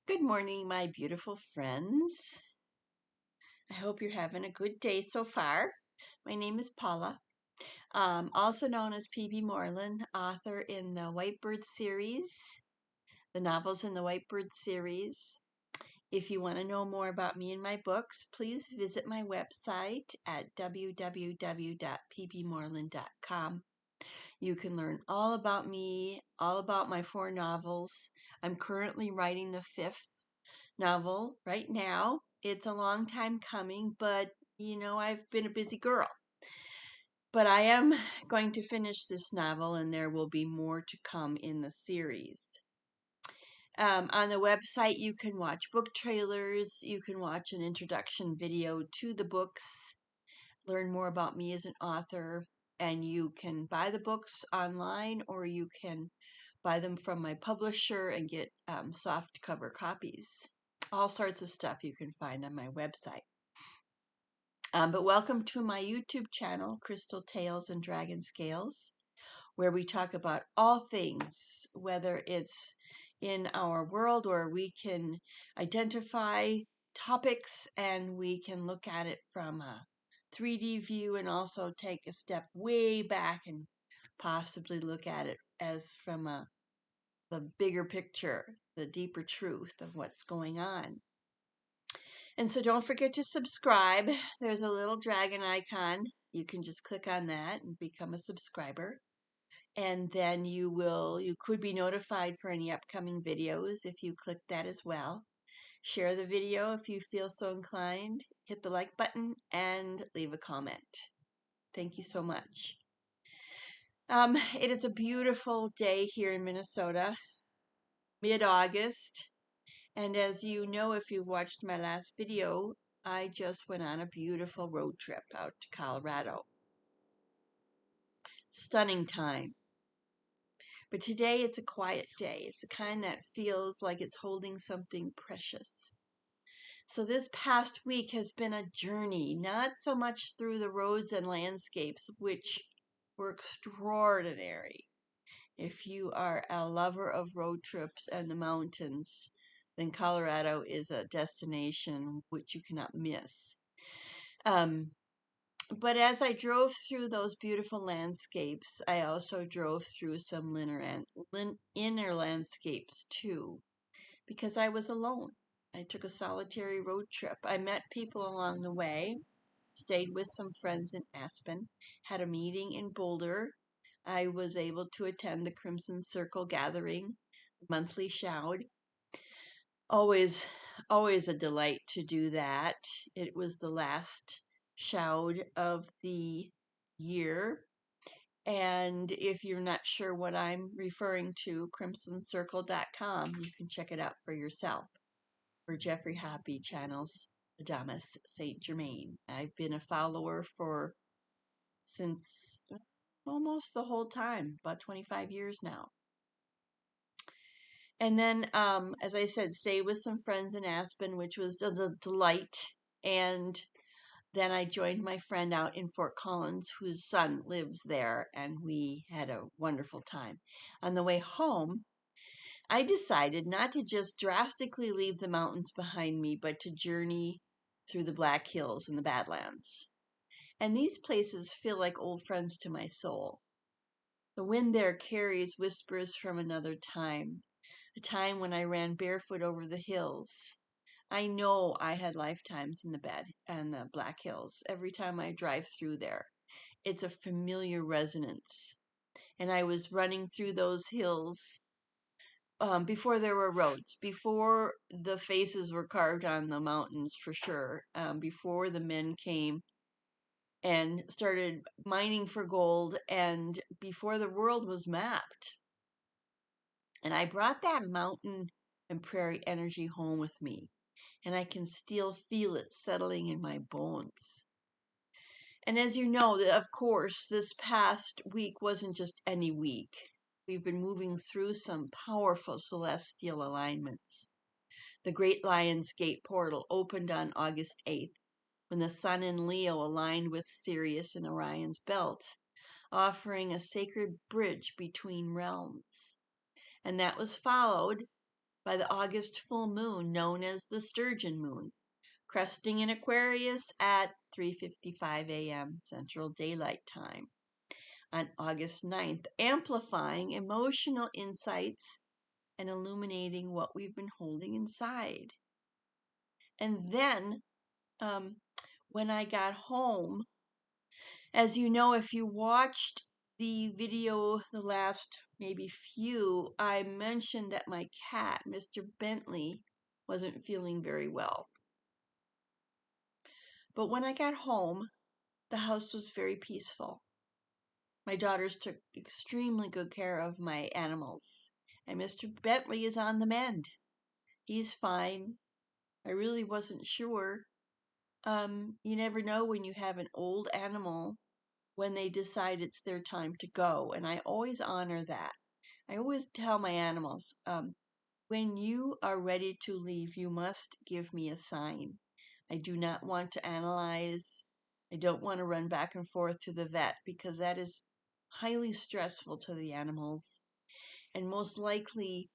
Good morning, my beautiful friends. I hope you're having a good day so far. My name is Paula, also known as P.B. Moreland, author in the Whitebird series, the novels in the Whitebird series. If you want to know more about me and my books, please visit my website at www.pbmoreland.com. You can learn all about me, all about my 4 novels. I'm currently writing the 5th novel right now. It's a long time coming, but I've been a busy girl. But I am going to finish this novel, and there will be more to come in the series. On the website, you can watch book trailers, you can watch an introduction video to the books, learn more about me as an author, and you can buy the books online or you can buy them from my publisher and get soft cover copies. All sorts of stuff you can find on my website. But welcome to my YouTube channel, Crystal Tales and Dragon Scales, where we talk about all things, whether it's in our world or we can identify topics and we can look at it from a 3D view and also take a step way back and possibly look at it as from the bigger picture, the deeper truth of what's going on. And so don't forget to subscribe. There's a little dragon icon. You can just click on that and become a subscriber. And then you could be notified for any upcoming videos if you click that as well. Share the video if you feel so inclined. Hit the like button and leave a comment. Thank you so much. It is a beautiful day here in Minnesota, mid-August. And as you know, if you've watched my last video, I just went on a beautiful road trip out to Colorado. Stunning time. But today it's a quiet day. It's the kind that feels like it's holding something precious. So this past week has been a journey, not so much through the roads and landscapes, which were extraordinary. If you are a lover of road trips and the mountains, then Colorado is a destination which you cannot miss. But as I drove through those beautiful landscapes, I also drove through some inner landscapes too, because I was alone. I took a solitary road trip. I met people along the way, stayed with some friends in Aspen, had a meeting in Boulder. I was able to attend the Crimson Circle gathering, monthly shout. Always, always a delight to do that. It was the last shout of the year. And if you're not sure what I'm referring to, crimsoncircle.com, you can check it out for yourself. For Jeffrey Hoppy channels Adamus St. Germain. I've been a follower since almost the whole time, about 25 years now. And then, as I said, stayed with some friends in Aspen, which was a delight. And then I joined my friend out in Fort Collins, whose son lives there, and we had a wonderful time. On the way home, I decided not to just drastically leave the mountains behind me, but to journey through the Black Hills and the Badlands. And these places feel like old friends to my soul. The wind there carries whispers from another time, a time when I ran barefoot over the hills. I know I had lifetimes in the bed and the Black Hills every time I drive through there. It's a familiar resonance. And I was running through those hills before there were roads, before the faces were carved on the mountains for sure, before the men came and started mining for gold, and before the world was mapped. And I brought that mountain and prairie energy home with me, and I can still feel it settling in my bones. And as you know, of course, this past week wasn't just any week. We've been moving through some powerful celestial alignments. The Great Lion's Gate portal opened on August 8th, when the sun in Leo aligned with Sirius in Orion's belt, offering a sacred bridge between realms. And that was followed by the August full moon known as the sturgeon moon, cresting in Aquarius at 3:55 a.m. Central Daylight Time on August 9th, amplifying emotional insights and illuminating what we've been holding inside. And then when I got home, as you know, if you watched the video, the last maybe few, I mentioned that my cat, Mr. Bentley, wasn't feeling very well. But when I got home, the house was very peaceful. My daughters took extremely good care of my animals, and Mr. Bentley is on the mend. He's fine. I really wasn't sure. You never know when you have an old animal when they decide it's their time to go, and I always honor that. I always tell my animals, when you are ready to leave, you must give me a sign. I do not want to analyze. I don't want to run back and forth to the vet because that is highly stressful to the animals. And most likely,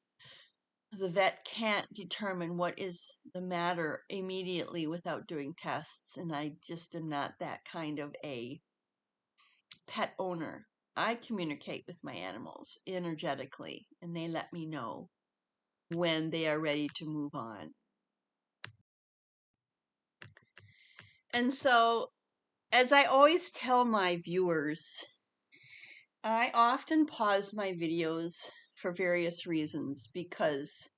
the vet can't determine what is the matter immediately without doing tests. And I just am not that kind of a pet owner. I communicate with my animals energetically, and they let me know when they are ready to move on. And so, as I always tell my viewers, I often pause my videos for various reasons because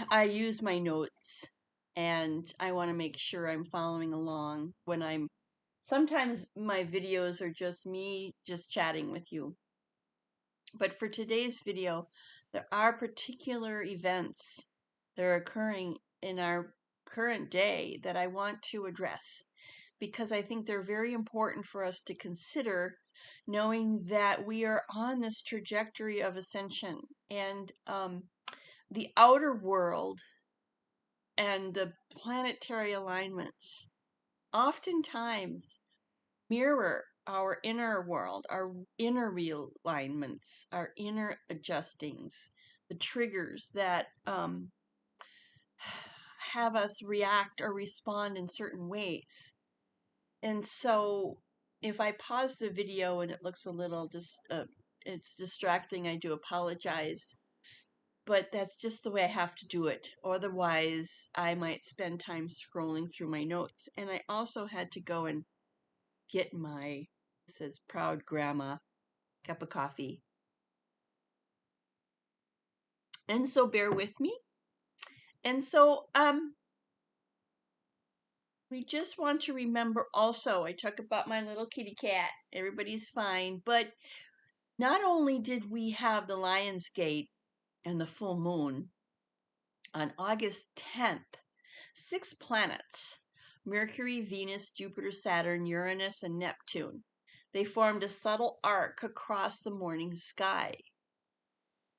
I use my notes and I want to make sure I'm following along when sometimes my videos are just me just chatting with you. But for today's video, there are particular events that are occurring in our current day that I want to address because I think they're very important for us to consider, knowing that we are on this trajectory of ascension. And the outer world and the planetary alignments oftentimes mirror our inner world, our inner realignments, our inner adjustings, the triggers that have us react or respond in certain ways. And so if I pause the video and it looks a little it's distracting, I do apologize. But that's just the way I have to do it. Otherwise, I might spend time scrolling through my notes. And I also had to go and get my, it says proud grandma, cup of coffee. And so bear with me. And so we just want to remember also, I talk about my little kitty cat. Everybody's fine. But not only did we have the Lion's Gate and the full moon on August 10th, 6 planets, Mercury, Venus, Jupiter, Saturn, Uranus, and Neptune, they formed a subtle arc across the morning sky.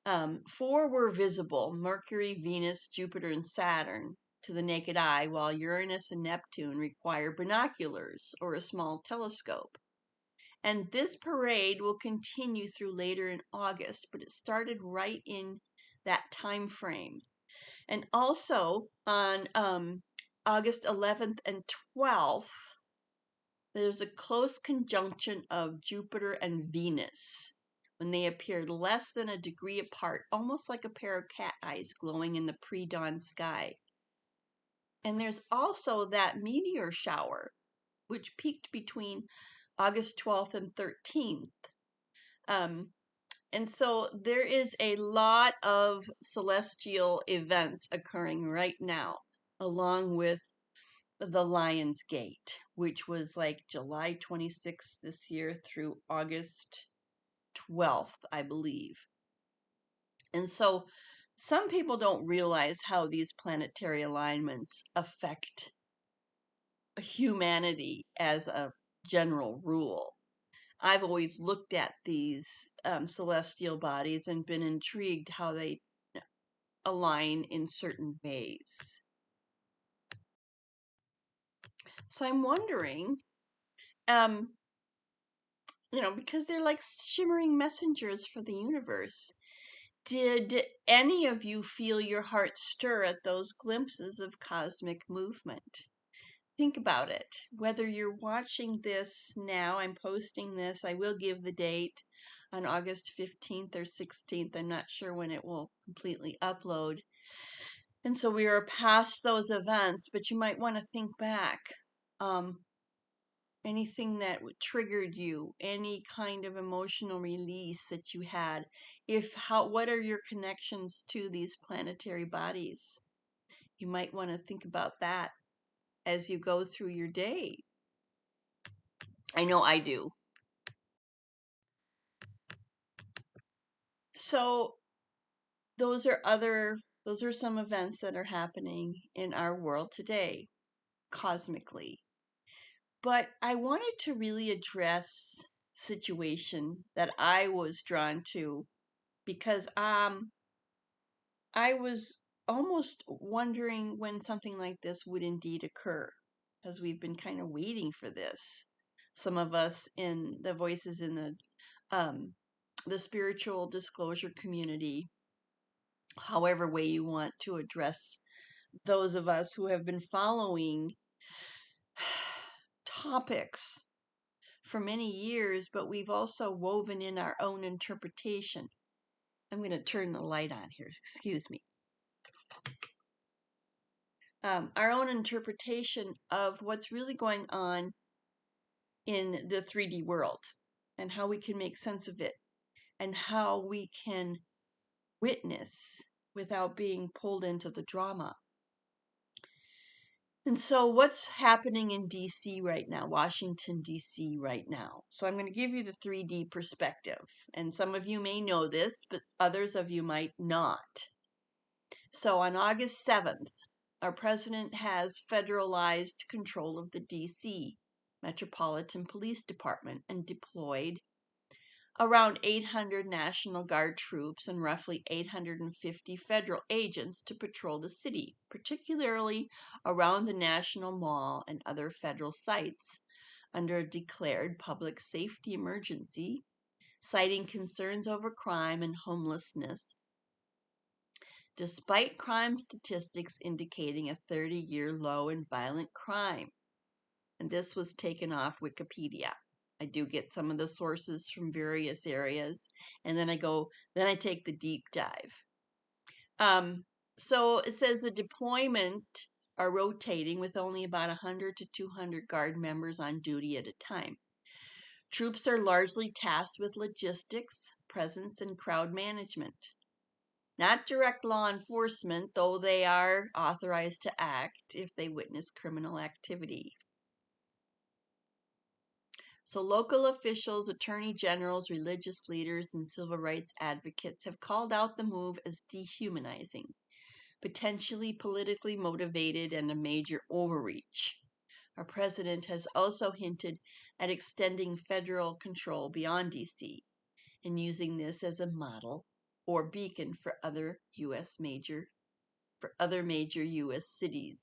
4 were visible, Mercury, Venus, Jupiter, and Saturn, to the naked eye, while Uranus and Neptune require binoculars or a small telescope. And this parade will continue through later in August, but it started right in that time frame. And also on August 11th and 12th, there's a close conjunction of Jupiter and Venus when they appeared less than a degree apart, almost like a pair of cat eyes glowing in the pre-dawn sky. And there's also that meteor shower, which peaked between August 12th and 13th. And so there is a lot of celestial events occurring right now, along with the Lion's Gate, which was like July 26th this year through August 12th, I believe. And so some people don't realize how these planetary alignments affect humanity as a general rule. I've always looked at these celestial bodies and been intrigued how they align in certain ways. So I'm wondering, because they're like shimmering messengers for the universe. Did any of you feel your heart stir at those glimpses of cosmic movement? Think about it. Whether you're watching this now, I'm posting this, I will give the date on August 15th or 16th. I'm not sure when it will completely upload. And so we are past those events, but you might want to think back. Anything that triggered you, any kind of emotional release that you had, what are your connections to these planetary bodies? You might want to think about that as you go through your day. I know I do. So those are some events that are happening in our world today, cosmically. But I wanted to really address situation that I was drawn to because I was almost wondering when something like this would indeed occur, because we've been kind of waiting for this. Some of us in the voices in the spiritual disclosure community, however way you want to address those of us who have been following topics for many years, but we've also woven in our own interpretation. I'm going to turn the light on here, excuse me. Our own interpretation of what's really going on in the 3D world and how we can make sense of it and how we can witness without being pulled into the drama. And so what's happening in DC right now, Washington, DC right now? So I'm going to give you the 3D perspective. And some of you may know this, but others of you might not. So on August 7th, our president has federalized control of the DC Metropolitan Police Department and deployed around 800 National Guard troops and roughly 850 federal agents to patrol the city, particularly around the National Mall and other federal sites, under a declared public safety emergency, citing concerns over crime and homelessness, despite crime statistics indicating a 30-year low in violent crime. And this was taken off Wikipedia. I do get some of the sources from various areas, and then I take the deep dive. So it says the deployment are rotating with only about 100 to 200 Guard members on duty at a time. Troops are largely tasked with logistics, presence, and crowd management. Not direct law enforcement, though they are authorized to act if they witness criminal activity. So local officials, attorney generals, religious leaders, and civil rights advocates have called out the move as dehumanizing, potentially politically motivated, and a major overreach. Our president has also hinted at extending federal control beyond DC and using this as a model or beacon for other major US cities.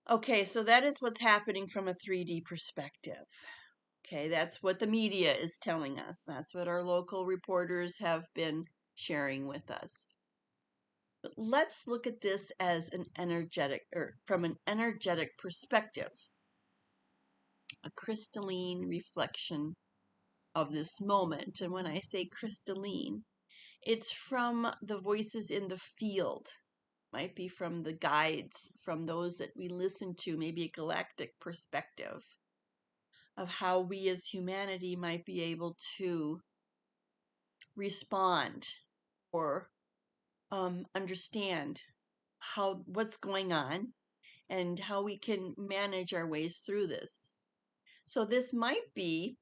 Okay, so that is what's happening from a 3D perspective. Okay, that's what the media is telling us. That's what our local reporters have been sharing with us. But let's look at this as from an energetic perspective, a crystalline reflection of this moment. And when I say crystalline, it's from the voices in the field, might be from the guides, from those that we listen to, maybe a galactic perspective of how we as humanity might be able to respond or understand what's going on and how we can manage our ways through this. So this might be,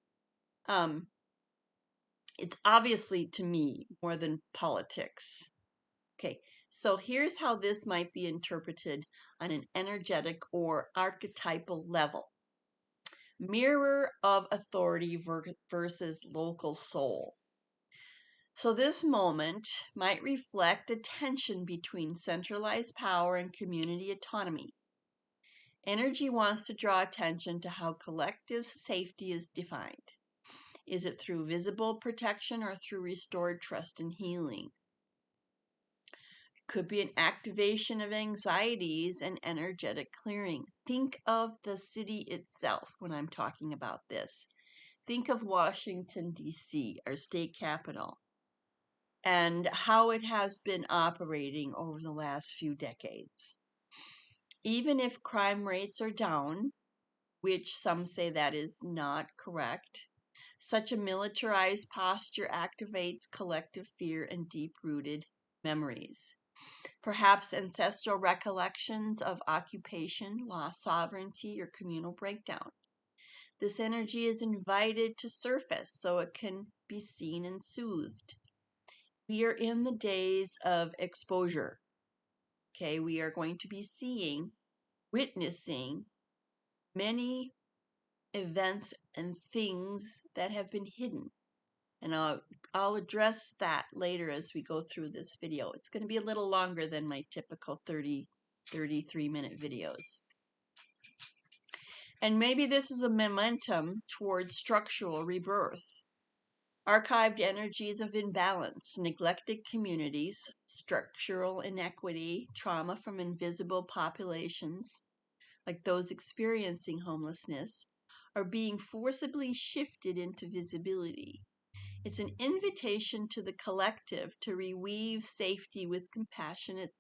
it's obviously to me more than politics. Okay, so here's how this might be interpreted on an energetic or archetypal level. Mirror of authority versus local soul. So this moment might reflect a tension between centralized power and community autonomy. Energy wants to draw attention to how collective safety is defined. Is it through visible protection or through restored trust and healing? Could be an activation of anxieties and energetic clearing. Think of the city itself when I'm talking about this. Think of Washington, D.C., our state capital, and how it has been operating over the last few decades. Even if crime rates are down, which some say that is not correct, such a militarized posture activates collective fear and deep-rooted memories. Perhaps ancestral recollections of occupation, lost sovereignty, or communal breakdown. This energy is invited to surface so it can be seen and soothed. We are in the days of exposure. Okay, we are going to be seeing, witnessing many events and things that have been hidden. And I'll address that later as we go through this video. It's going to be a little longer than my typical 33-minute videos. And maybe this is a momentum towards structural rebirth. Archived energies of imbalance, neglected communities, structural inequity, trauma from invisible populations, like those experiencing homelessness, are being forcibly shifted into visibility. It's an invitation to the collective to reweave safety with compassionate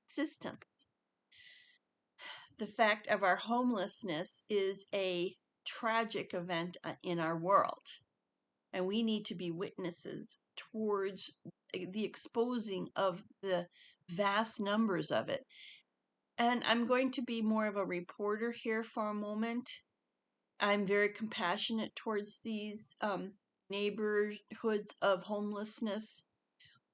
systems. The fact of our homelessness is a tragic event in our world, and we need to be witnesses towards the exposing of the vast numbers of it. And I'm going to be more of a reporter here for a moment. I'm very compassionate towards these neighborhoods of homelessness,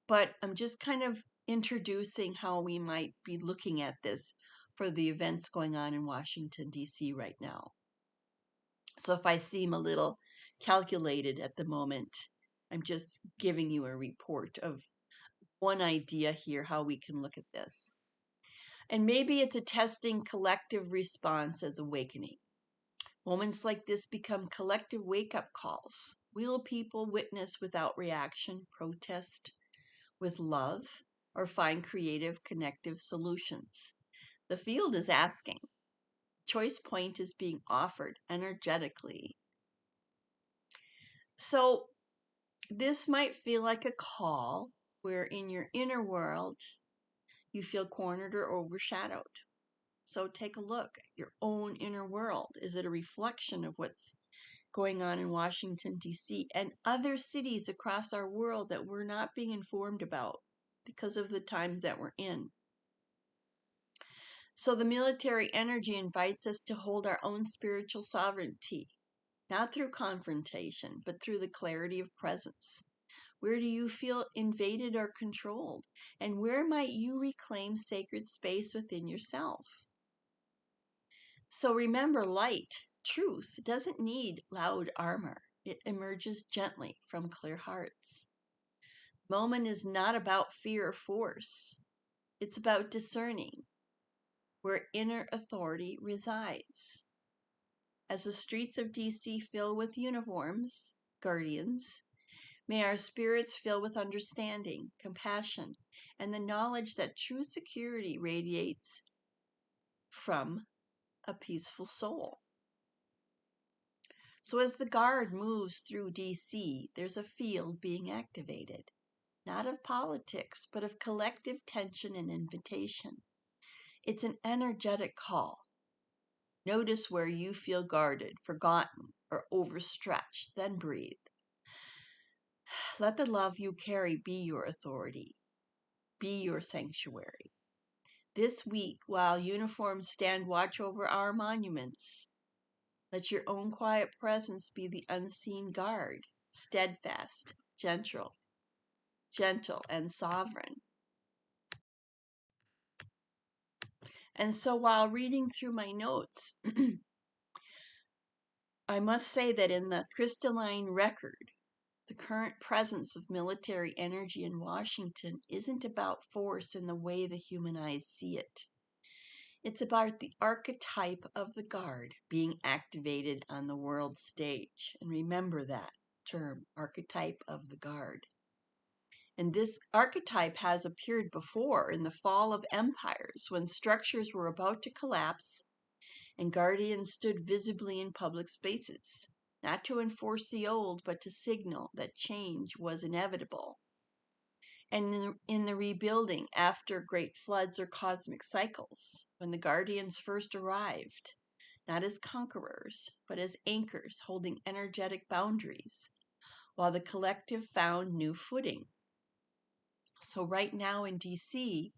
but I'm just kind of introducing how we might be looking at this for the events going on in Washington, D.C. right now. So if I seem a little calculated at the moment, I'm just giving you a report of one idea here, how we can look at this. And maybe it's a testing collective response as awakening. Moments like this become collective wake-up calls. Will people witness without reaction, protest with love, or find creative, connective solutions? The field is asking. Choice point is being offered energetically. So this might feel like a call where in your inner world you feel cornered or overshadowed. So take a look at your own inner world. Is it a reflection of what's going on in Washington, D.C. and other cities across our world that we're not being informed about because of the times that we're in? So the military energy invites us to hold our own spiritual sovereignty, not through confrontation, but through the clarity of presence. Where do you feel invaded or controlled? And where might you reclaim sacred space within yourself? So remember, light, truth, doesn't need loud armor. It emerges gently from clear hearts. Moment is not about fear or force. It's about discerning where inner authority resides. As the streets of DC fill with uniforms, guardians, may our spirits fill with understanding, compassion, and the knowledge that true security radiates from a peaceful soul. So as the guard moves through DC, there's a field being activated, not of politics, but of collective tension and invitation. It's an energetic call. Notice where you feel guarded, forgotten, or overstretched, then breathe. Let the love you carry be your authority, be your sanctuary. This week, while uniforms stand watch over our monuments, let your own quiet presence be the unseen guard, steadfast, gentle, and sovereign. And so while reading through my notes, I must say that in the crystalline record, the current presence of military energy in Washington isn't about force in the way the human eyes see it. It's about the archetype of the guard being activated on the world stage. And remember that. term, archetype of the guard. And this archetype has appeared before in the fall of empires when structures were about to collapse and guardians stood visibly in public spaces, not to enforce the old, but to signal that change was inevitable. And in the rebuilding after great floods or cosmic cycles, when the guardians first arrived, not as conquerors, but as anchors holding energetic boundaries, while the collective found new footing. So right now in DC,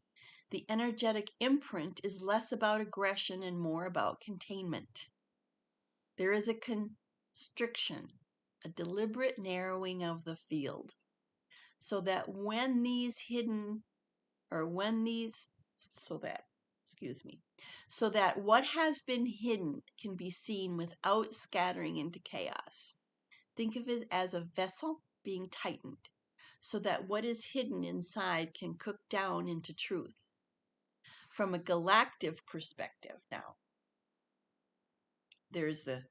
the energetic imprint is less about aggression and more about containment. There is a constriction, a deliberate narrowing of the field, so that so that what has been hidden can be seen without scattering into chaos. Think of it as a vessel being tightened, so that what is hidden inside can cook down into truth. From a galactic perspective now, there's the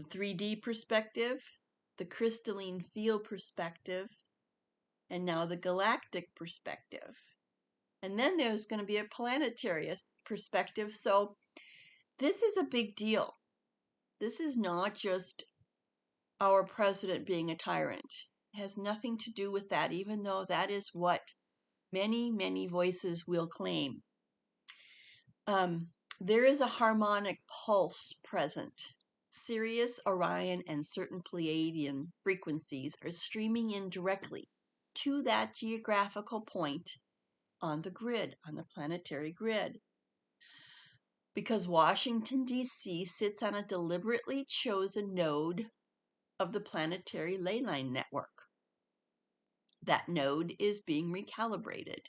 3D perspective, the crystalline field perspective, and now the galactic perspective. And then there's going to be a planetary perspective. So this is a big deal. This is not just our president being a tyrant. It has nothing to do with that, even though that is what many, many voices will claim. There is a harmonic pulse present. Sirius, Orion, and certain Pleiadian frequencies are streaming in directly to that geographical point on the grid, on the planetary grid. Because Washington, D.C. sits on a deliberately chosen node of the planetary ley line network. That node is being recalibrated.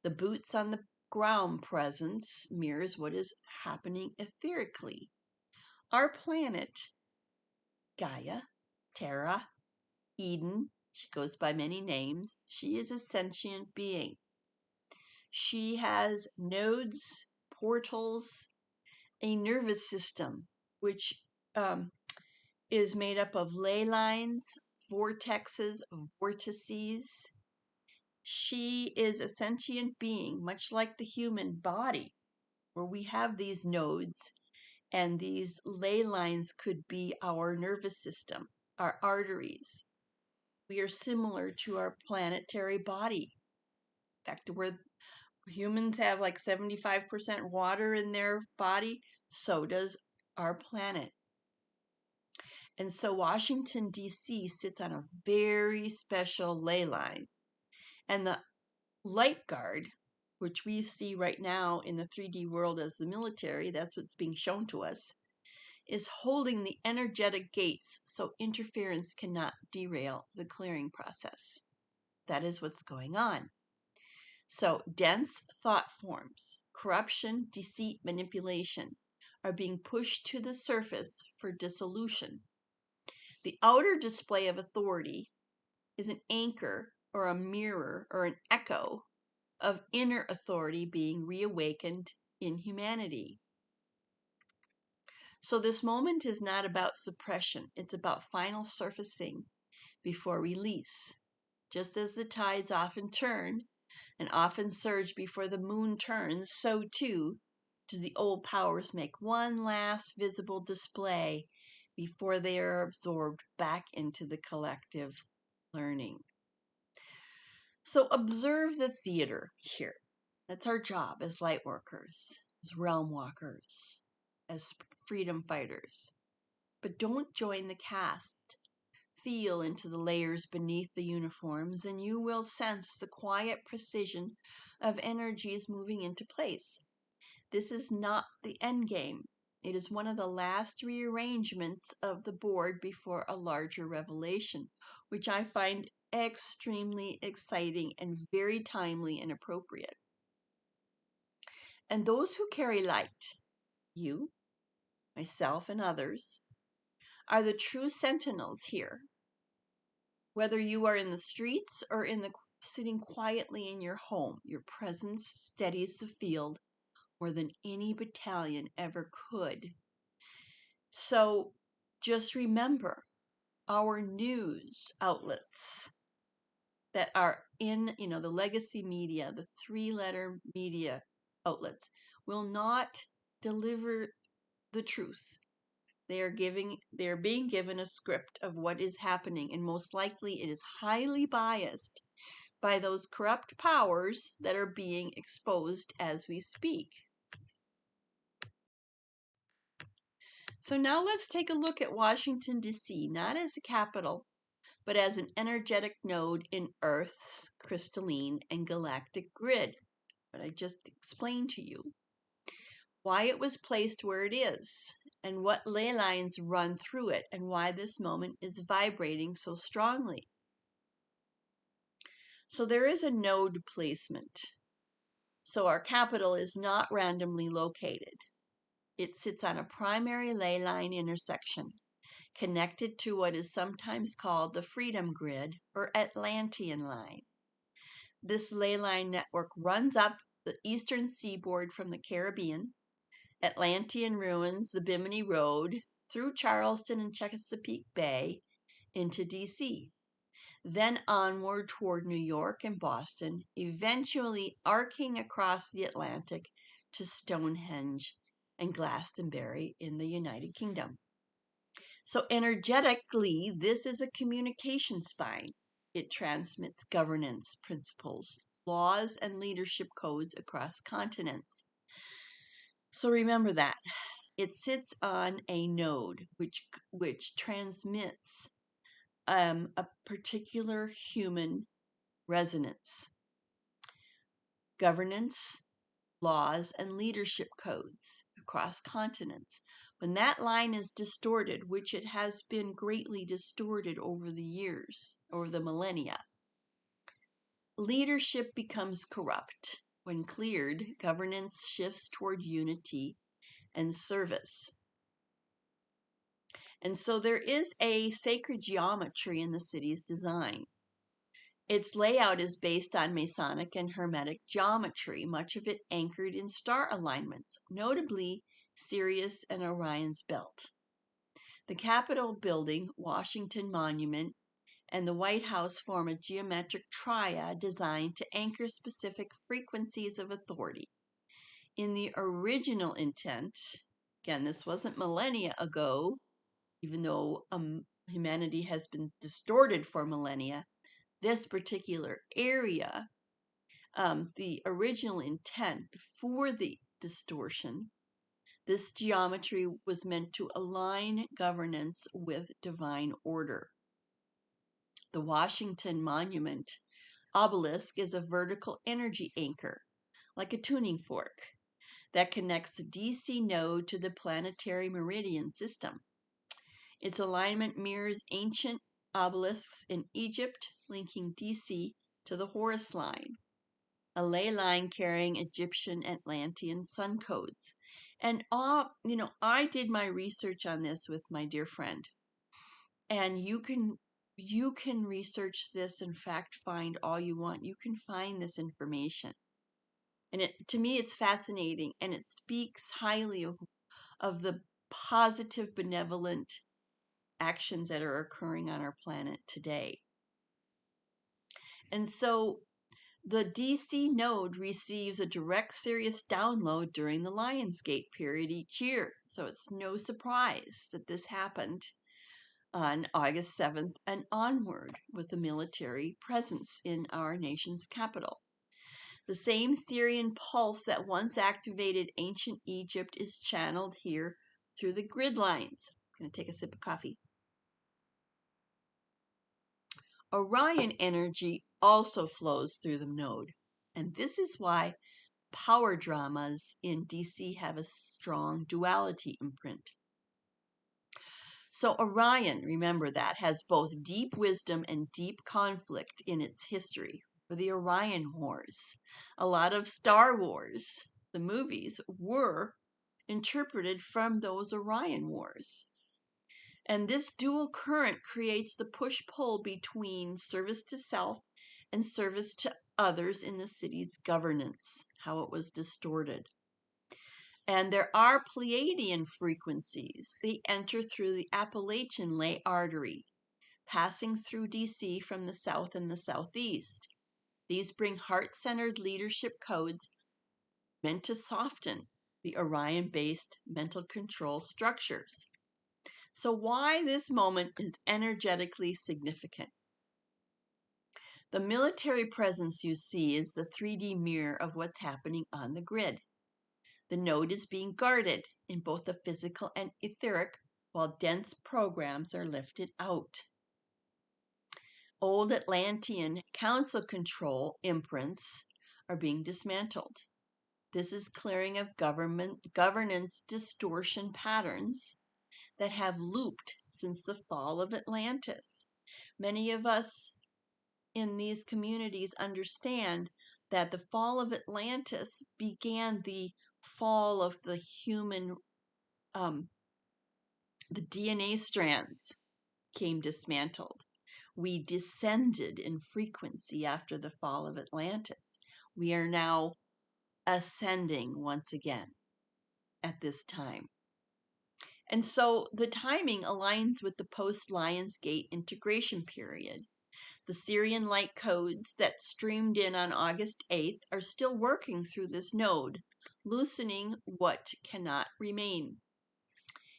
The boots on the ground presence mirrors what is happening etherically. Our planet, Gaia, Terra, Eden, she goes by many names. She is a sentient being. She has nodes, portals, a nervous system, which is made up of ley lines, vortexes, vortices. She is a sentient being, much like the human body, where we have these nodes, and these ley lines could be our nervous system, our arteries. We are similar to our planetary body. In fact, where humans have like 75% water in their body, so does our planet. And so Washington, D.C. sits on a very special ley line. And the light guard, which we see right now in the 3D world as the military, that's what's being shown to us, is holding the energetic gates so interference cannot derail the clearing process. That is what's going on. So dense thought forms, corruption, deceit, manipulation are being pushed to the surface for dissolution. The outer display of authority is an anchor or a mirror or an echo of inner authority being reawakened in humanity. So this moment is not about suppression. It's about final surfacing before release. Just as the tides often turn and often surge before the moon turns, so too do the old powers make one last visible display before they are absorbed back into the collective learning. So observe the theater here. That's our job as light workers, as realm walkers, as freedom fighters. But don't join the cast. Feel into the layers beneath the uniforms, and you will sense the quiet precision of energies moving into place. This is not the end game. It is one of the last rearrangements of the board before a larger revelation, which I find extremely exciting and very timely and appropriate. And those who carry light, you, myself, and others, are the true sentinels here. Whether you are in the streets or sitting quietly in your home, your presence steadies the field more than any battalion ever could. So just remember, our news outlets that are in, the legacy media, the three-letter media outlets, will not deliver the truth. They are being given a script of what is happening, and most likely it is highly biased by those corrupt powers that are being exposed as we speak. So now let's take a look at Washington, D.C., not as the capital, but as an energetic node in Earth's crystalline and galactic grid, what I just explained to you. Why it was placed where it is, and what ley lines run through it, and why this moment is vibrating so strongly. So there is a node placement. So our capital is not randomly located. It sits on a primary ley line intersection, connected to what is sometimes called the Freedom Grid or Atlantean Line. This ley line network runs up the eastern seaboard from the Caribbean, Atlantean ruins, the Bimini Road, through Charleston and Chesapeake Bay, into D.C., then onward toward New York and Boston, eventually arcing across the Atlantic to Stonehenge and Glastonbury in the United Kingdom. So energetically, this is a communication spine. It transmits governance principles, laws, and leadership codes across continents. So remember that. It sits on a node which transmits a particular human resonance, governance, laws, and leadership codes across continents. When that line is distorted, which it has been greatly distorted over the years, over the millennia, leadership becomes corrupt. When cleared, governance shifts toward unity and service. And so there is a sacred geometry in the city's design. Its layout is based on Masonic and Hermetic geometry, much of it anchored in star alignments, notably Sirius and Orion's belt. The Capitol building, Washington Monument, and the White House form a geometric triad designed to anchor specific frequencies of authority. In the original intent, again, this wasn't millennia ago, even though humanity has been distorted for millennia, this particular area, the original intent before the distortion, this geometry was meant to align governance with divine order. The Washington Monument obelisk is a vertical energy anchor, like a tuning fork, that connects the DC node to the planetary meridian system. Its alignment mirrors ancient obelisks in Egypt, linking DC to the Horus line, a ley line carrying Egyptian Atlantean sun codes. And I did my research on this with my dear friend, and you can research this, in fact, find all you want. You can find this information. And to me, it's fascinating, and it speaks highly of the positive, benevolent actions that are occurring on our planet today. And so the DC node receives a direct Sirius download during the Lionsgate period each year. So it's no surprise that this happened on August 7th and onward with the military presence in our nation's capital. The same Syrian pulse that once activated ancient Egypt is channeled here through the grid lines. I'm going to take a sip of coffee. Orion energy also flows through the node, and this is why power dramas in DC have a strong duality imprint. So Orion, remember that, has both deep wisdom and deep conflict in its history, for the Orion Wars. A lot of Star Wars, the movies, were interpreted from those Orion Wars. And this dual current creates the push-pull between service to self and service to others in the city's governance, how it was distorted. And there are Pleiadian frequencies. They enter through the Appalachian Ley artery, passing through DC from the south and the southeast. These bring heart-centered leadership codes meant to soften the Orion-based mental control structures. So why this moment is energetically significant? The military presence you see is the 3D mirror of what's happening on the grid. The node is being guarded in both the physical and etheric, while dense programs are lifted out. Old Atlantean council control imprints are being dismantled. This is clearing of governance distortion patterns that have looped since the fall of Atlantis. Many of us in these communities understand that the fall of Atlantis began the fall of the human, the DNA strands came dismantled. We descended in frequency after the fall of Atlantis. We are now ascending once again at this time. And so the timing aligns with the post-Lionsgate integration period. The Syrian light codes that streamed in on August 8th are still working through this node, loosening what cannot remain.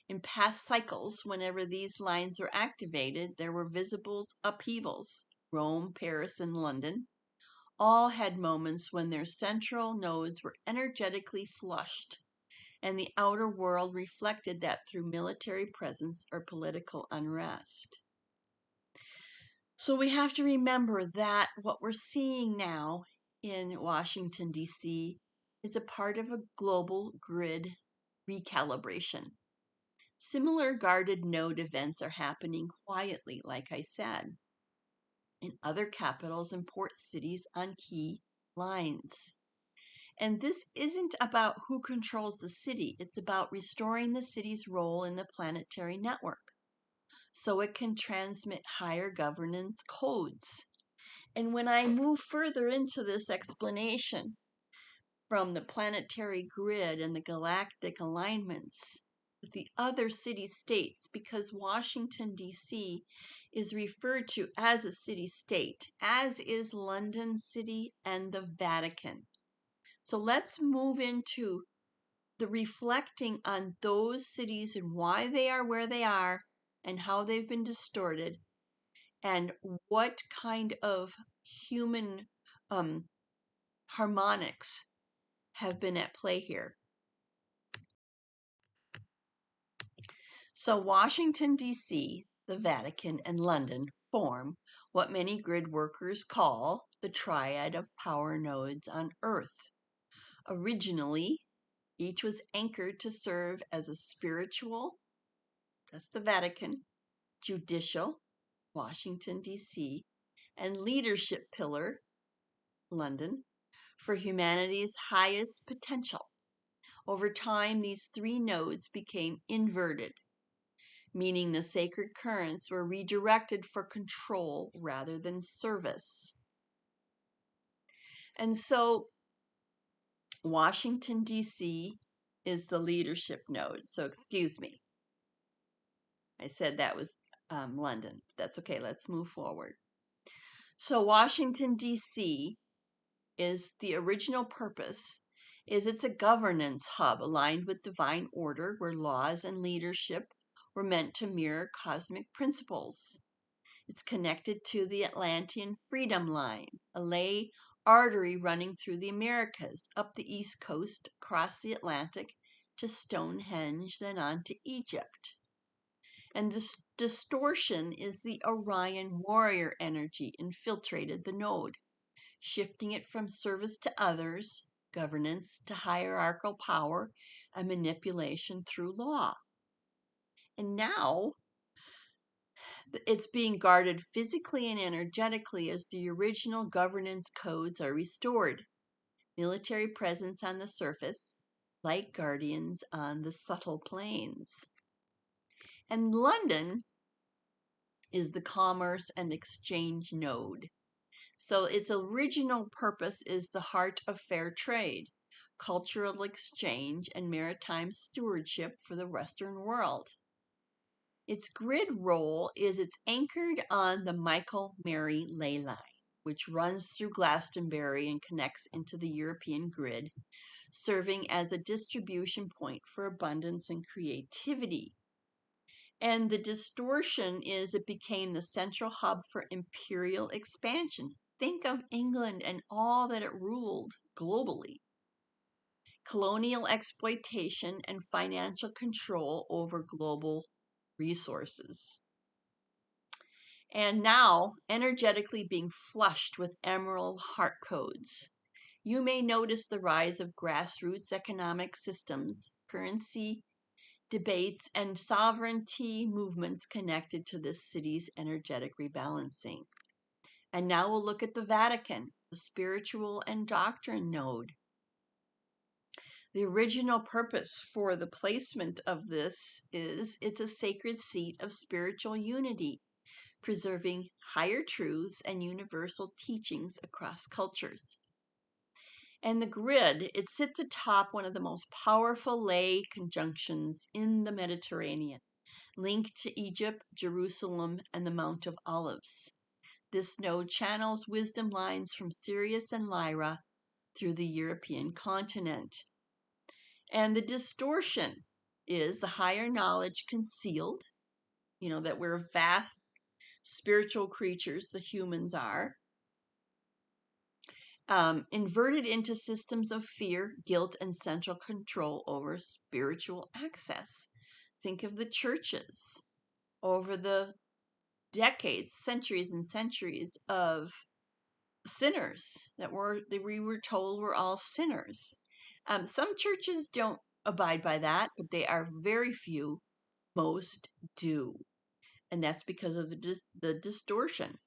In past cycles, whenever these lines were activated, there were visible upheavals. Rome, Paris, and London all had moments when their central nodes were energetically flushed, and the outer world reflected that through military presence or political unrest. So we have to remember that what we're seeing now in Washington, D.C. is a part of a global grid recalibration. Similar guarded node events are happening quietly, like I said, in other capitals and port cities on key lines. And this isn't about who controls the city, it's about restoring the city's role in the planetary network so it can transmit higher governance codes. And when I move further into this explanation from the planetary grid and the galactic alignments with the other city-states, because Washington, D.C. is referred to as a city-state, as is London City and the Vatican. So let's move into the reflecting on those cities and why they are where they are and how they've been distorted and what kind of human harmonics have been at play here. So Washington, D.C., the Vatican, and London form what many grid workers call the triad of power nodes on Earth. Originally, each was anchored to serve as a spiritual, that's the Vatican, judicial, Washington, D.C., and leadership pillar, London, for humanity's highest potential. Over time, these three nodes became inverted, meaning the sacred currents were redirected for control rather than service. And so Washington, D.C. is the leadership node. So excuse me. I said that was London. That's okay. Let's move forward. So Washington, D.C. is the original purpose is it's a governance hub aligned with divine order where laws and leadership were meant to mirror cosmic principles. It's connected to the Atlantean Freedom Line, a ley artery running through the Americas, up the East Coast, across the Atlantic, to Stonehenge, then on to Egypt. And this distortion is the Orion warrior energy infiltrated the node, shifting it from service to others, governance to hierarchical power, and manipulation through law. And now it's being guarded physically and energetically as the original governance codes are restored. Military presence on the surface, light guardians on the subtle planes. And London is the commerce and exchange node. So its original purpose is the heart of fair trade, cultural exchange, and maritime stewardship for the Western world. Its grid role is it's anchored on the Michael-Mary ley line, which runs through Glastonbury and connects into the European grid, serving as a distribution point for abundance and creativity. And the distortion is it became the central hub for imperial expansion. Think of England and all that it ruled globally. Colonial exploitation and financial control over global resources. And now, energetically being flushed with emerald heart codes. You may notice the rise of grassroots economic systems, currency debates, and sovereignty movements connected to this city's energetic rebalancing. And now we'll look at the Vatican, the spiritual and doctrine node. The original purpose for the placement of this is it's a sacred seat of spiritual unity, preserving higher truths and universal teachings across cultures. And the grid, it sits atop one of the most powerful ley conjunctions in the Mediterranean, linked to Egypt, Jerusalem, and the Mount of Olives. This node channels wisdom lines from Sirius and Lyra through the European continent. And the distortion is the higher knowledge concealed, that we're vast spiritual creatures, the humans are, inverted into systems of fear, guilt, and central control over spiritual access. Think of the churches over the decades, centuries and centuries of sinners that we were told were all sinners. Some churches don't abide by that, but they are very few. Most do. And that's because of the distortion.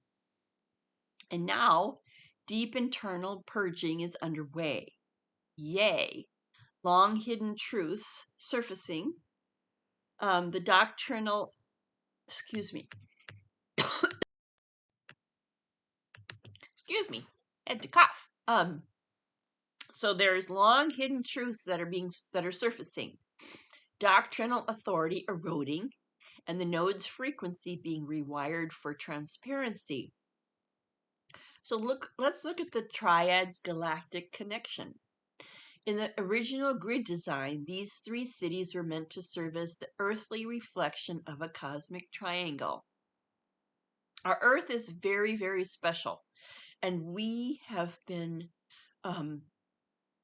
And now, deep internal purging is underway. Yay! Long hidden truths surfacing. The doctrinal, excuse me, had to cough. So there's long hidden truths that are surfacing. Doctrinal authority eroding, and the node's frequency being rewired for transparency. So let's look at the triad's galactic connection. In the original grid design, these three cities were meant to serve as the earthly reflection of a cosmic triangle. Our Earth is very, very special, and we have been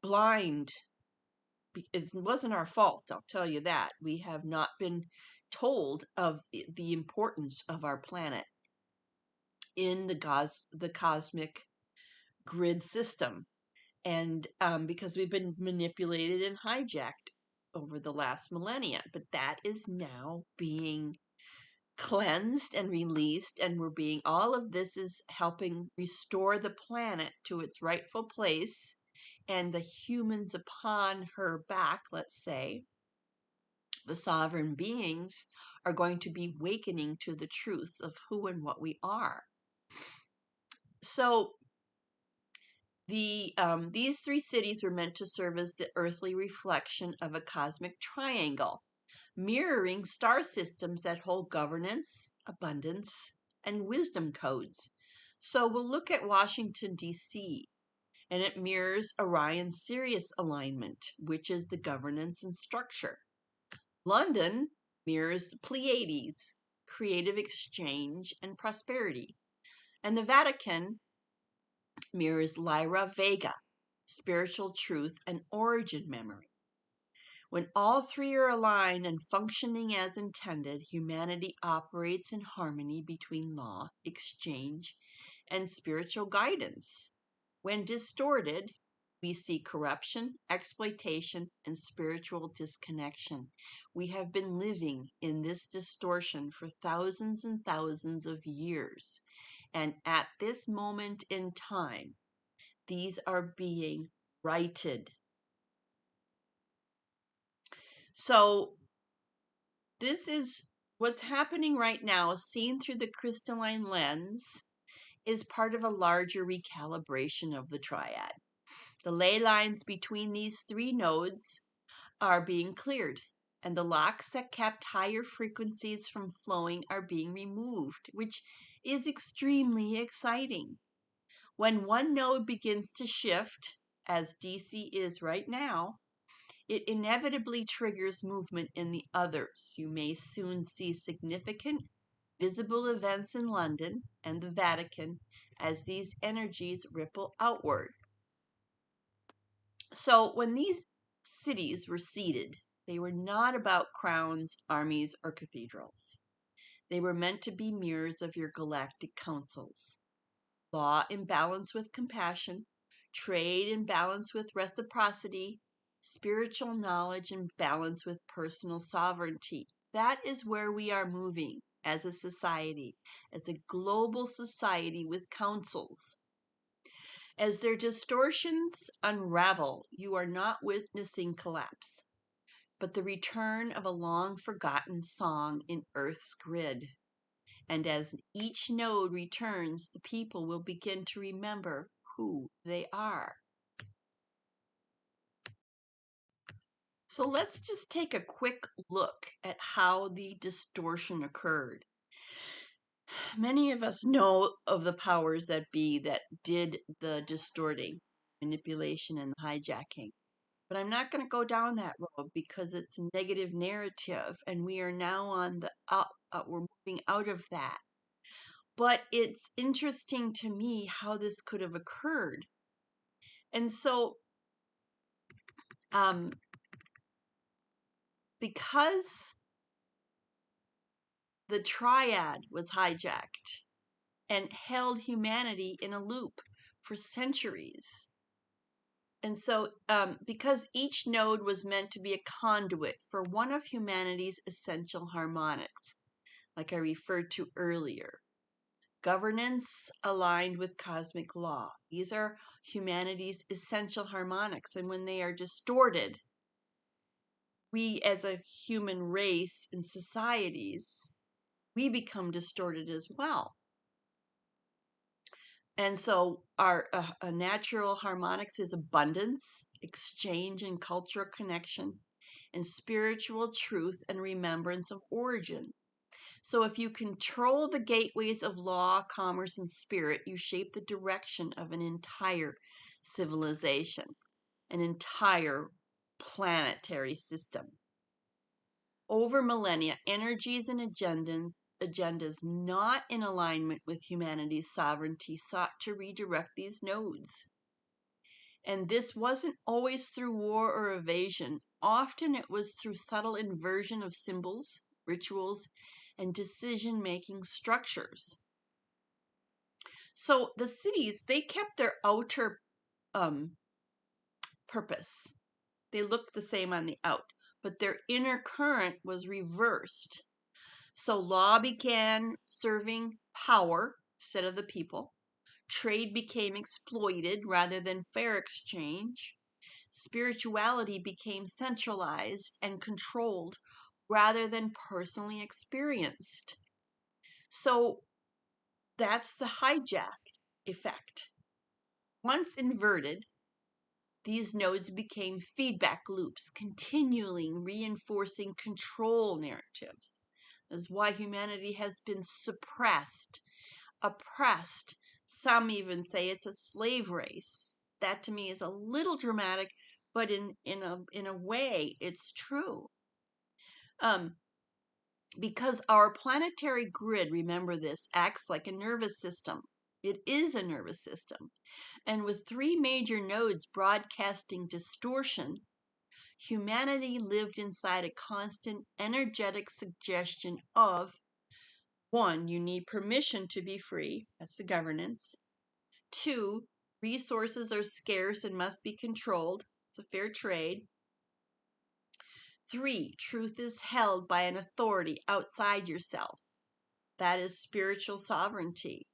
blind. It wasn't our fault, I'll tell you that. We have not been told of the importance of our planet in the cosmic grid system. And because we've been manipulated and hijacked over the last millennia. But that is now being cleansed and released, and all of this is helping restore the planet to its rightful place, and the humans upon her back, let's say, the sovereign beings, are going to be awakening to the truth of who and what we are. So these three cities were meant to serve as the earthly reflection of a cosmic triangle, mirroring star systems that hold governance, abundance, and wisdom codes. So we'll look at Washington, D.C., and it mirrors Orion-Sirius alignment, which is the governance and structure. London mirrors the Pleiades, creative exchange and prosperity. And the Vatican mirrors Lyra Vega, spiritual truth and origin memory. When all three are aligned and functioning as intended, humanity operates in harmony between law, exchange, and spiritual guidance. When distorted, we see corruption, exploitation, and spiritual disconnection. We have been living in this distortion for thousands and thousands of years. And at this moment in time, these are being righted. So this is what's happening right now, seen through the crystalline lens, is part of a larger recalibration of the triad. The ley lines between these three nodes are being cleared, and the locks that kept higher frequencies from flowing are being removed, which is extremely exciting. When one node begins to shift, as DC is right now, it inevitably triggers movement in the others. You may soon see significant visible events in London and the Vatican as these energies ripple outward. So when these cities were seeded, they were not about crowns, armies, or cathedrals. They were meant to be mirrors of your galactic councils. Law in balance with compassion, trade in balance with reciprocity, spiritual knowledge in balance with personal sovereignty. That is where we are moving as a society, as a global society with councils. As their distortions unravel, you are not witnessing collapse, but the return of a long forgotten song in Earth's grid. And as each node returns, the people will begin to remember who they are. So let's just take a quick look at how the distortion occurred. Many of us know of the powers that be that did the distorting, manipulation, and hijacking. But I'm not going to go down that road because it's a negative narrative, and we are now on the we're moving out of that. But it's interesting to me how this could have occurred. And so, because the triad was hijacked and held humanity in a loop for centuries. And so, because each node was meant to be a conduit for one of humanity's essential harmonics, like I referred to earlier, governance aligned with cosmic law. These are humanity's essential harmonics, and when they are distorted, we as a human race and societies, we become distorted as well. And so our natural harmonics is abundance, exchange and cultural connection, and spiritual truth and remembrance of origin. So if you control the gateways of law, commerce, and spirit, you shape the direction of an entire civilization, an entire planetary system. Over millennia, energies and agendas not in alignment with humanity's sovereignty sought to redirect these nodes. And this wasn't always through war or evasion. Often it was through subtle inversion of symbols, rituals, and decision-making structures. So the cities, they kept their outer purpose. They looked the same on the out, but their inner current was reversed. So law began serving power instead of the people. Trade became exploited rather than fair exchange. Spirituality became centralized and controlled rather than personally experienced. So that's the hijacked effect. Once inverted, these nodes became feedback loops, continually reinforcing control narratives. That's why humanity has been suppressed, oppressed. Some even say it's a slave race. That to me is a little dramatic, but in a way, it's true. Because our planetary grid, remember this, acts like a nervous system. It is a nervous system. And with three major nodes broadcasting distortion, humanity lived inside a constant energetic suggestion of: one, you need permission to be free. That's the governance. Two, resources are scarce and must be controlled. It's a fair trade. Three, truth is held by an authority outside yourself. That is spiritual sovereignty.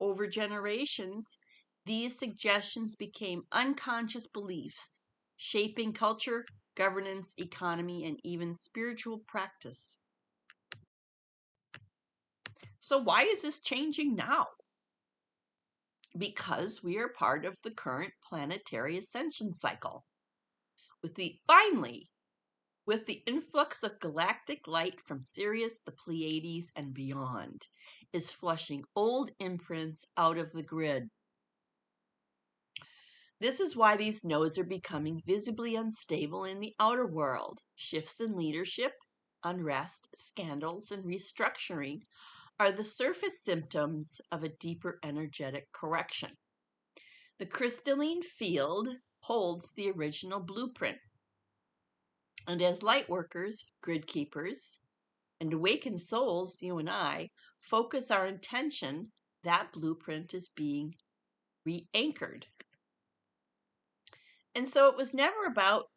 Over generations, these suggestions became unconscious beliefs, shaping culture, governance, economy, and even spiritual practice. So why is this changing now? Because we are part of the current planetary ascension cycle. With the finally, with the influx of galactic light from Sirius, the Pleiades, and beyond, is flushing old imprints out of the grid. This is why these nodes are becoming visibly unstable in the outer world. Shifts in leadership, unrest, scandals, and restructuring are the surface symptoms of a deeper energetic correction. The crystalline field holds the original blueprint. And as light workers, grid keepers, and awakened souls, you and I, focus our intention, that blueprint is being re-anchored. And so it was never about,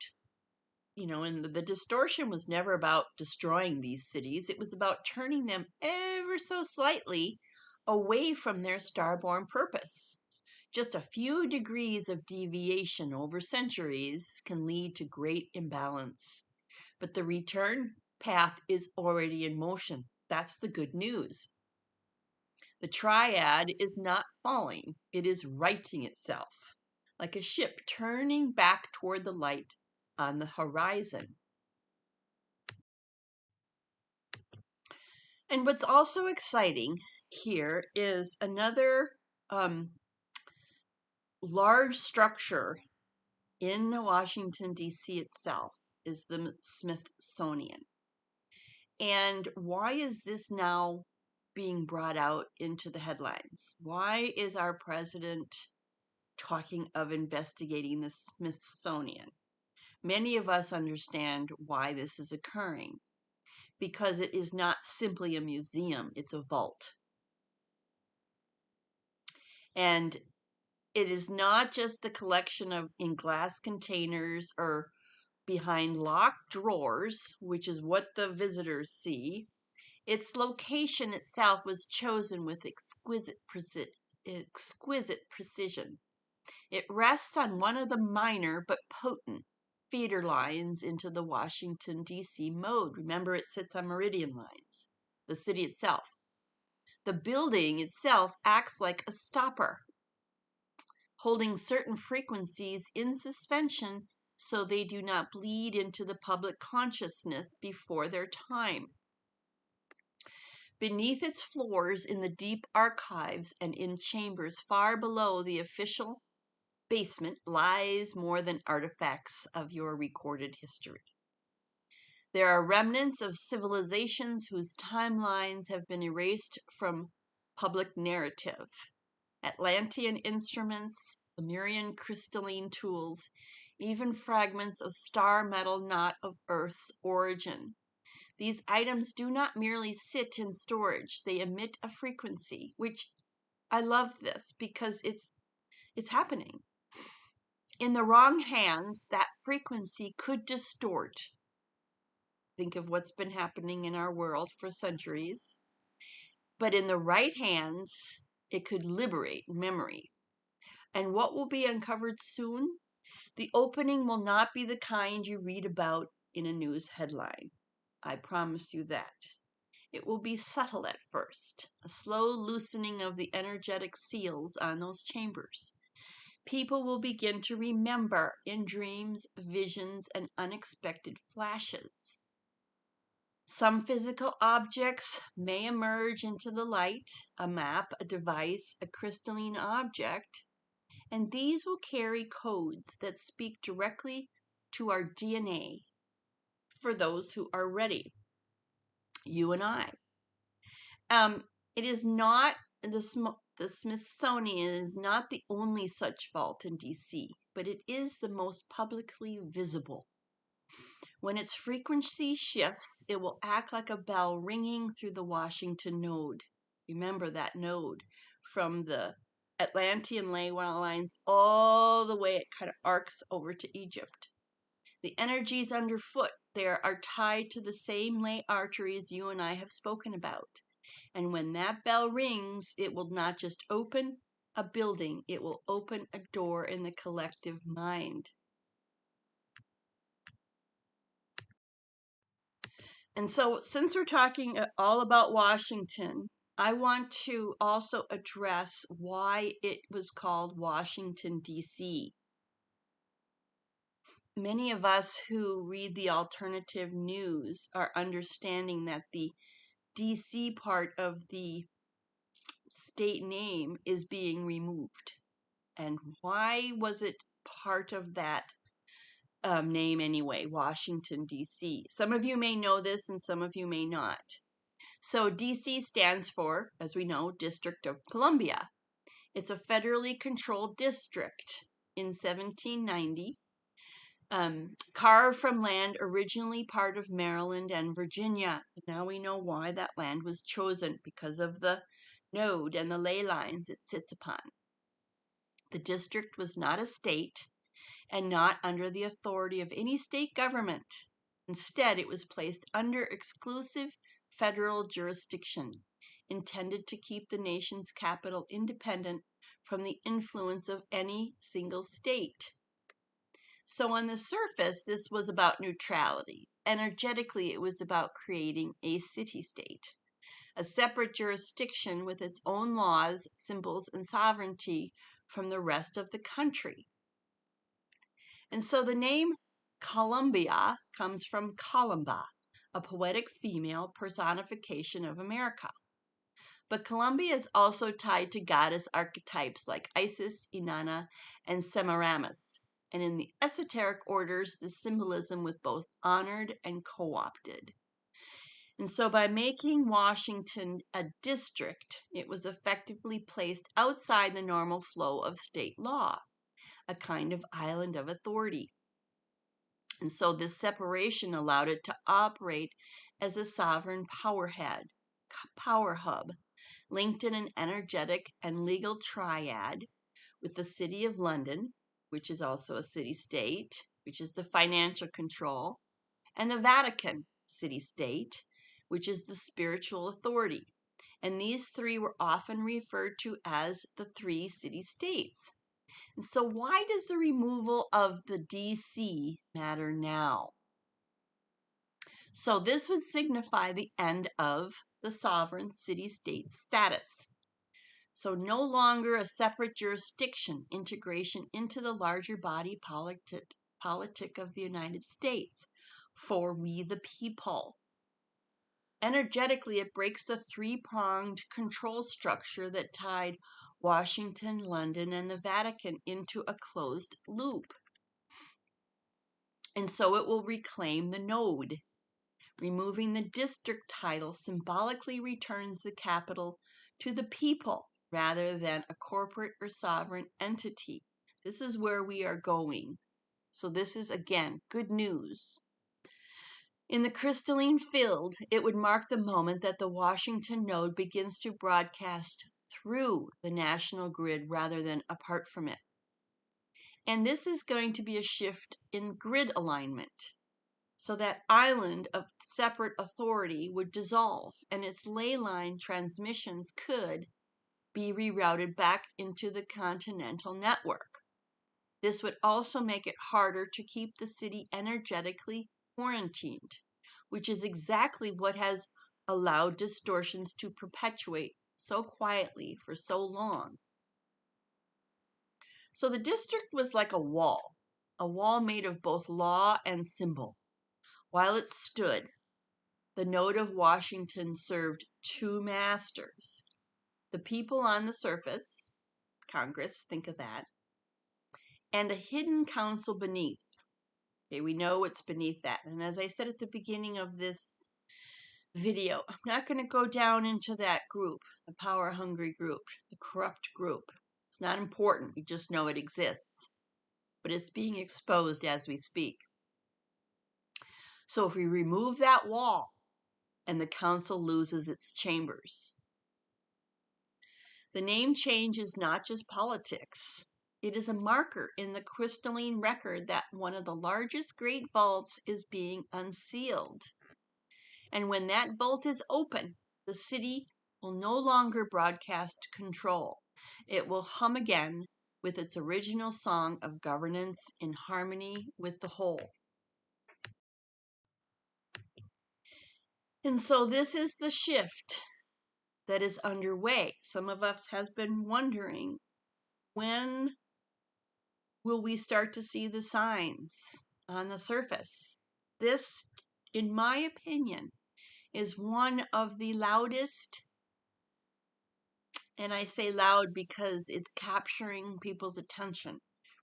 and the distortion was never about destroying these cities. It was about turning them ever so slightly away from their starborn purpose. Just a few degrees of deviation over centuries can lead to great imbalance. But the return path is already in motion. That's the good news. The triad is not falling, it is righting itself, like a ship turning back toward the light on the horizon. And what's also exciting here is another large structure in Washington, D.C. itself is the Smithsonian. And why is this now being brought out into the headlines? Why is our president talking of investigating the Smithsonian? Many of us understand why this is occurring, because it is not simply a museum, it's a vault. And it is not just the collection of in glass containers or behind locked drawers, which is what the visitors see. Its location itself was chosen with exquisite precision. It rests on one of the minor but potent feeder lines into the Washington, D.C. mode. Remember, it sits on meridian lines, the city itself. The building itself acts like a stopper, holding certain frequencies in suspension so they do not bleed into the public consciousness before their time. Beneath its floors, in the deep archives and in chambers far below the official basement, lies more than artifacts of your recorded history. There are remnants of civilizations whose timelines have been erased from public narrative. Atlantean instruments, Lemurian crystalline tools, even fragments of star metal not of Earth's origin. These items do not merely sit in storage, they emit a frequency, which I love this because it's happening. In the wrong hands, that frequency could distort. Think of what's been happening in our world for centuries. But in the right hands, it could liberate memory. And what will be uncovered soon? The opening will not be the kind you read about in a news headline. I promise you that. It will be subtle at first, a slow loosening of the energetic seals on those chambers. People will begin to remember in dreams, visions, and unexpected flashes. Some physical objects may emerge into the light, a map, a device, a crystalline object, and these will carry codes that speak directly to our DNA for those who are ready. You and I. It is not the Smithsonian is not the only such vault in DC, but it is the most publicly visible. When its frequency shifts, it will act like a bell ringing through the Washington node. Remember that node from the Atlantean ley lines all the way, it kind of arcs over to Egypt. The energies underfoot there are tied to the same ley arteries you and I have spoken about. And when that bell rings, it will not just open a building, it will open a door in the collective mind. And so, since we're talking all about Washington, I want to also address why it was called Washington, D.C. many of us who read the alternative news are understanding that the DC part of the state name is being removed. And why was it part of that name anyway, Washington, D.C.? Some of you may know this and some of you may not. So D.C. stands for, as we know, District of Columbia. It's a federally controlled district in 1790, carved from land originally part of Maryland and Virginia. Now we know why that land was chosen, because of the node and the ley lines it sits upon. The district was not a state and not under the authority of any state government. Instead, it was placed under exclusive federal jurisdiction, intended to keep the nation's capital independent from the influence of any single state. So on the surface, this was about neutrality. Energetically, it was about creating a city-state, a separate jurisdiction with its own laws, symbols, and sovereignty from the rest of the country. And so the name Columbia comes from Columba, a poetic female personification of America. But Columbia is also tied to goddess archetypes like Isis, Inanna, and Semiramis. And in the esoteric orders, the symbolism was both honored and co-opted. And so by making Washington a district, it was effectively placed outside the normal flow of state law, a kind of island of authority. And so this separation allowed it to operate as a sovereign power hub, linked in an energetic and legal triad with the City of London, which is also a city-state, which is the financial control, and the Vatican city-state, which is the spiritual authority. And these three were often referred to as the three city-states. And so why does the removal of the DC matter now? So this would signify the end of the sovereign city-state status. So no longer a separate jurisdiction, integration into the larger body politic of the United States for we the people. Energetically, it breaks the three-pronged control structure that tied Washington, London, and the Vatican into a closed loop. And so it will reclaim the node. Removing the district title symbolically returns the capital to the people rather than a corporate or sovereign entity. This is where we are going. So this is, again, good news. In the crystalline field, it would mark the moment that the Washington node begins to broadcast through the national grid rather than apart from it. And this is going to be a shift in grid alignment. So that island of separate authority would dissolve and its ley line transmissions could be rerouted back into the continental network. This would also make it harder to keep the city energetically quarantined, which is exactly what has allowed distortions to perpetuate so quietly for so long. So the district was like a wall made of both law and symbol. While it stood, the node of Washington served two masters. The people on the surface, Congress, think of that, and a hidden council beneath. Okay, we know what's beneath that. And as I said at the beginning of this video, I'm not going to go down into that group, the power-hungry group, the corrupt group. It's not important. We just know it exists. But it's being exposed as we speak. So if we remove that wall, and the council loses its chambers. The name change is not just politics. It is a marker in the crystalline record that one of the largest great vaults is being unsealed. And when that vault is open, the city will no longer broadcast control. It will hum again with its original song of governance in harmony with the whole. And so this is the shift that is underway. Some of us has been wondering, when will we start to see the signs? on the surface. This, in my opinion, is one of the loudest, and I say loud because it's capturing people's attention,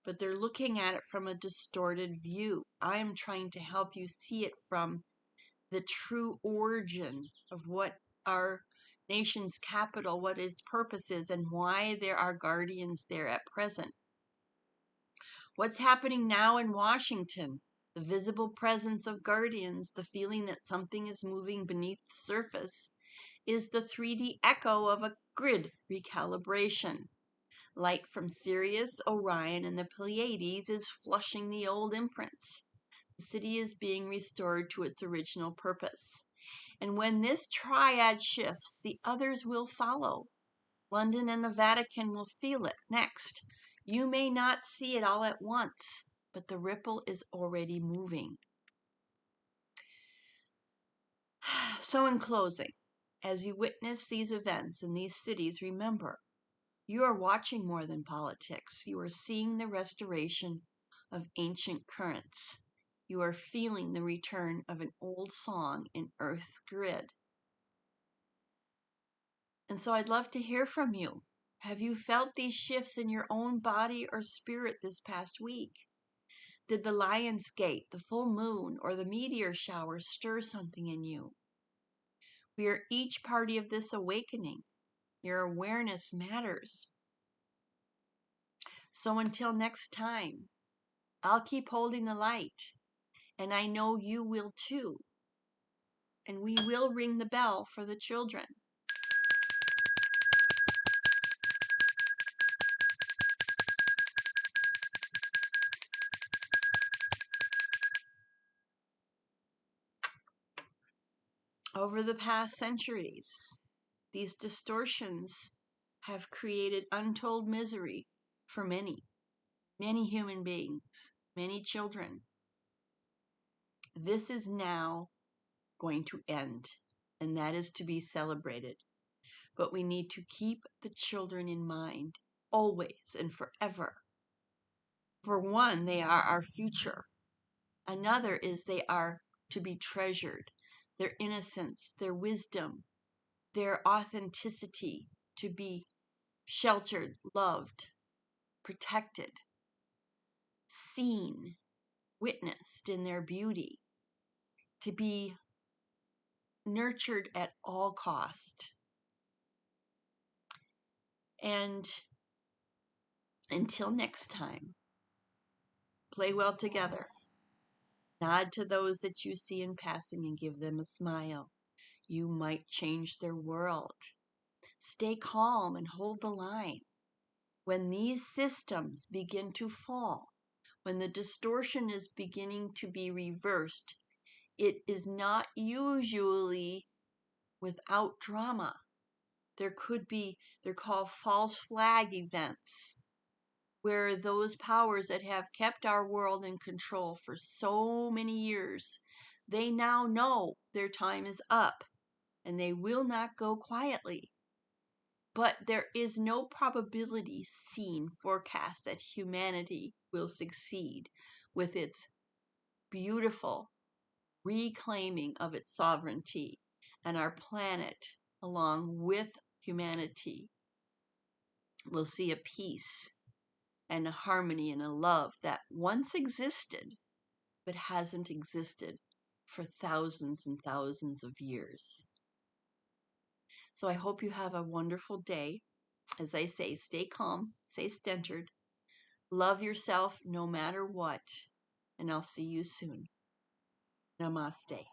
but they're looking at it from a distorted view. I am trying to help you see it from the true origin of what our nation's capital, what its purpose is, and why there are guardians there at present. What's happening now in Washington? The visible presence of guardians, the feeling that something is moving beneath the surface, is the 3D echo of a grid recalibration. Light from Sirius, Orion, and the Pleiades is flushing the old imprints. The city is being restored to its original purpose. And when this triad shifts, the others will follow. London and the Vatican will feel it next. You may not see it all at once, but the ripple is already moving. So in closing, as you witness these events in these cities, remember, you are watching more than politics. You are seeing the restoration of ancient currents. You are feeling the return of an old song in Earth's grid. And so I'd love to hear from you. Have you felt these shifts in your own body or spirit this past week? Did the Lion's Gate, the full moon, or the meteor shower stir something in you? We are each party of this awakening. Your awareness matters. So until next time, I'll keep holding the light, and I know you will too. And we will ring the bell for the children. Over the past centuries, these distortions have created untold misery for many, many human beings, many children. This is now going to end, and that is to be celebrated. But we need to keep the children in mind, always and forever. For one, they are our future. Another is they are to be treasured. Their innocence, their wisdom, their authenticity, to be sheltered, loved, protected, seen, witnessed in their beauty, to be nurtured at all cost. And until next time, play well together. Nod to those that you see in passing and give them a smile. You might change their world. Stay calm and hold the line. When these systems begin to fall, when the distortion is beginning to be reversed, it is not usually without drama. There could be, they're called false flag events, where those powers that have kept our world in control for so many years, they now know their time is up, and they will not go quietly. But there is no probability seen forecast that humanity will succeed with its beautiful reclaiming of its sovereignty, and our planet, along with humanity, will see a peace and a harmony and a love that once existed, but hasn't existed for thousands and thousands of years. So I hope you have a wonderful day. As I say, stay calm, stay centered, love yourself no matter what, and I'll see you soon. Namaste.